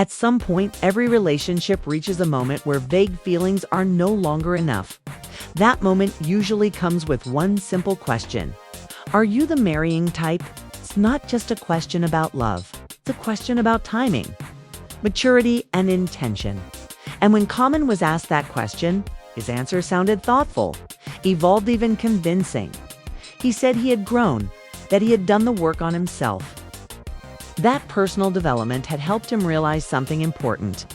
At some point, every relationship reaches a moment where vague feelings are no longer enough. That moment usually comes with one simple question. Are you the marrying type? It's not just a question about love. It's a question about timing, maturity, and intention. And when Common was asked that question, his answer sounded thoughtful, evolved, even convincing. He said he had grown, that he had done the work on himself. That personal development had helped him realize something important.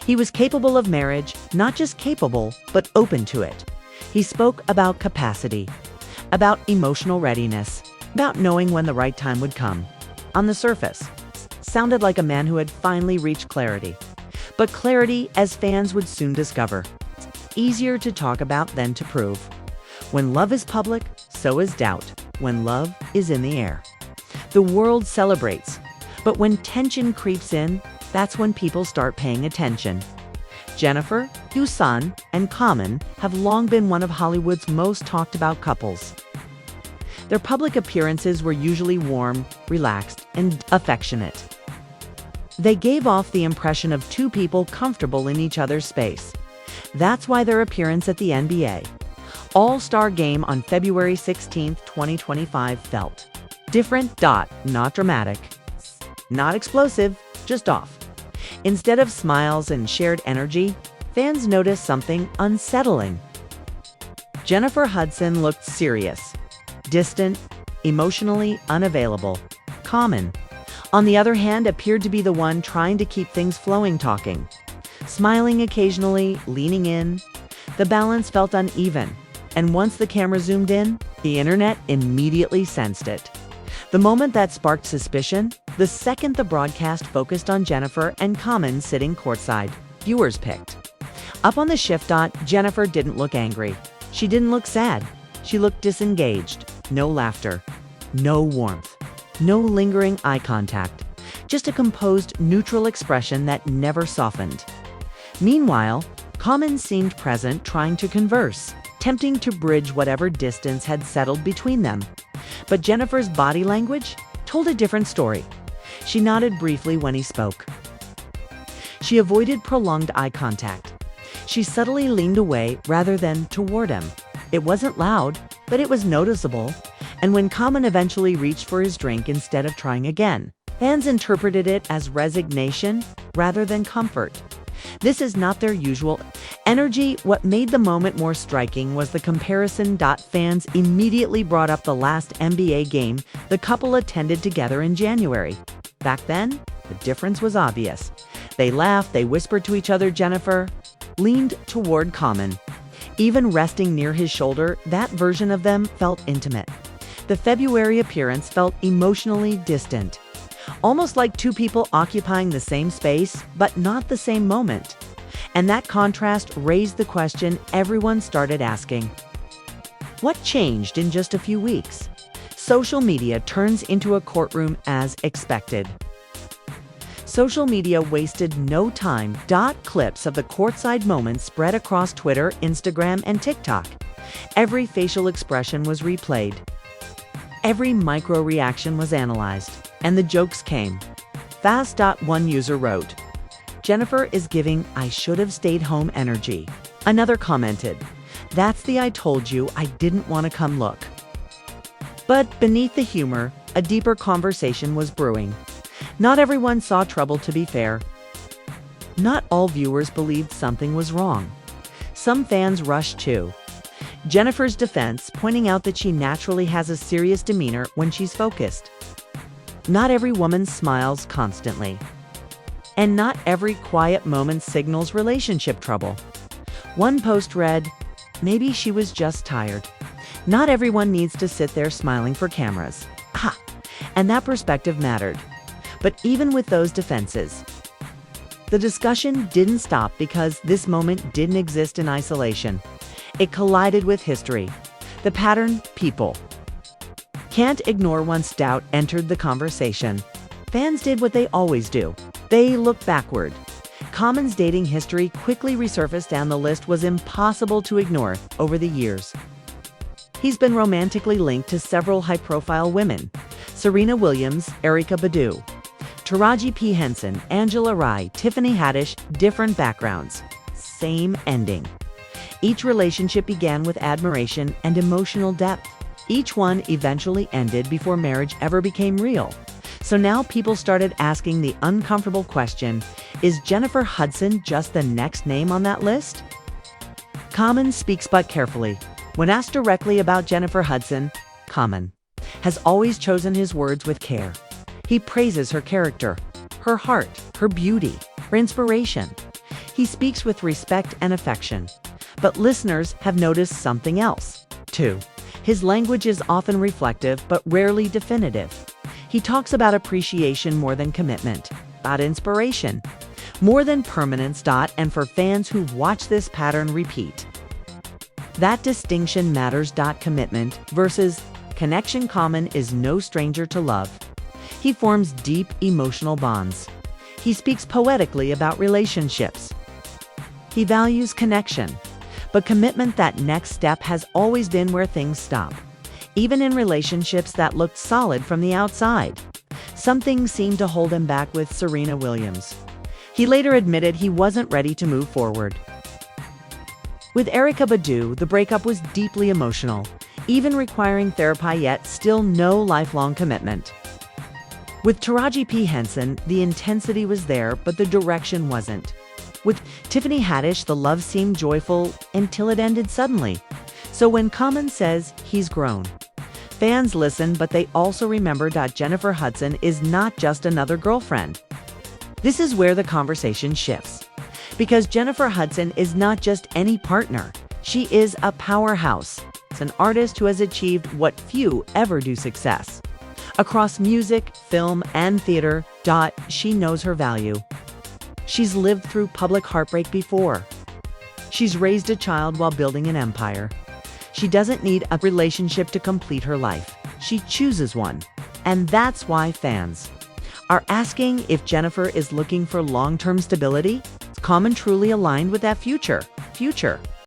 He was capable of marriage, not just capable, but open to it. He spoke about capacity, about emotional readiness, about knowing when the right time would come. On the surface, sounded like a man who had finally reached clarity. But clarity, as fans would soon discover, easier to talk about than to prove. When love is public, so is doubt. When love is in the air, the world celebrates. But when tension creeps in, that's when people start paying attention. Jennifer, Hudson, and Common have long been one of Hollywood's most talked about couples. Their public appearances were usually warm, relaxed, and affectionate. They gave off the impression of two people comfortable in each other's space. That's why their appearance at the NBA All-Star Game on February 16, 2025 felt different. Not dramatic, not explosive, just off. Instead of smiles and shared energy, fans noticed something unsettling. Jennifer Hudson looked serious, distant, emotionally unavailable. Common, on the other hand, appeared to be the one trying to keep things flowing, talking, smiling occasionally, leaning in. The balance felt uneven, and once the camera zoomed in, the internet immediately sensed it. The moment that sparked suspicion, the second the broadcast focused on Jennifer and Common sitting courtside, viewers picked up on the shift. Jennifer didn't look angry. She didn't look sad. She looked disengaged. No laughter, no warmth, no lingering eye contact, just a composed, neutral expression that never softened. Meanwhile, Common seemed present, trying to converse, tempting to bridge whatever distance had settled between them. But Jennifer's body language told a different story. She nodded briefly when he spoke. She avoided prolonged eye contact. She subtly leaned away rather than toward him. It wasn't loud, but it was noticeable. And when Common eventually reached for his drink instead of trying again, fans interpreted it as resignation rather than comfort. This is not their usual energy. What made the moment more striking was the comparison. Fans immediately brought up the last NBA game the couple attended together in January. Back then, the difference was obvious. They laughed, they whispered to each other. Jennifer leaned toward Common, even resting near his shoulder. That version of them felt intimate. The February appearance felt emotionally distant, almost like two people occupying the same space, but not the same moment. And that contrast raised the question everyone started asking. What changed in just a few weeks? Social media turns into a courtroom as expected. Social media wasted no time. Clips of the courtside moments spread across Twitter, Instagram, and TikTok. Every facial expression was replayed. Every micro reaction was analyzed. And the jokes came fast. One user wrote, "Jennifer is giving I should have stayed home energy." Another commented, "That's the I told you I didn't want to come look." But beneath the humor, a deeper conversation was brewing. Not everyone saw trouble, to be fair. Not all viewers believed something was wrong. Some fans rushed to Jennifer's defense, pointing out that she naturally has a serious demeanor when she's focused. Not every woman smiles constantly. And not every quiet moment signals relationship trouble. One post read, "Maybe she was just tired." Not everyone needs to sit there smiling for cameras. And that perspective mattered. But even with those defenses, the discussion didn't stop, because this moment didn't exist in isolation. It collided with history. The pattern, people can't ignore. Once doubt entered the conversation, fans did what they always do. They looked backward. Common's dating history quickly resurfaced, and the list was impossible to ignore. Over the years, he's been romantically linked to several high-profile women: Serena Williams, Erykah Badu, Taraji P. Henson, Angela Rye, Tiffany Haddish, different backgrounds. Same ending. Each relationship began with admiration and emotional depth. Each one eventually ended before marriage ever became real. So now people started asking the uncomfortable question, is Jennifer Hudson just the next name on that list? Common speaks but carefully. When asked directly about Jennifer Hudson, Common has always chosen his words with care. He praises her character, her heart, her beauty, her inspiration. He speaks with respect and affection. But listeners have noticed something else, too. His language is often reflective but rarely definitive. He talks about appreciation more than commitment, about inspiration, more than permanence. And for fans who've watched this pattern repeat, that distinction matters. Commitment versus connection. Common is no stranger to love. He forms deep emotional bonds. He speaks poetically about relationships. He values connection, but commitment, that next step, has always been where things stop. Even in relationships that looked solid from the outside, some things seemed to hold him back. With Serena Williams, he later admitted he wasn't ready to move forward. With Erykah Badu, the breakup was deeply emotional, even requiring therapy, yet still no lifelong commitment. With Taraji P. Henson, the intensity was there, but the direction wasn't. With Tiffany Haddish, the love seemed joyful until it ended suddenly. So when Common says he's grown, fans listen, but they also remember that Jennifer Hudson is not just another girlfriend. This is where the conversation shifts. Because Jennifer Hudson is not just any partner. She is a powerhouse. It's an artist who has achieved what few ever do: success across music, film, and theater. She knows her value. She's lived through public heartbreak before. She's raised a child while building an empire. She doesn't need a relationship to complete her life. She chooses one. And that's why fans are asking if Jennifer is looking for long-term stability. Is Common truly aligned with that future?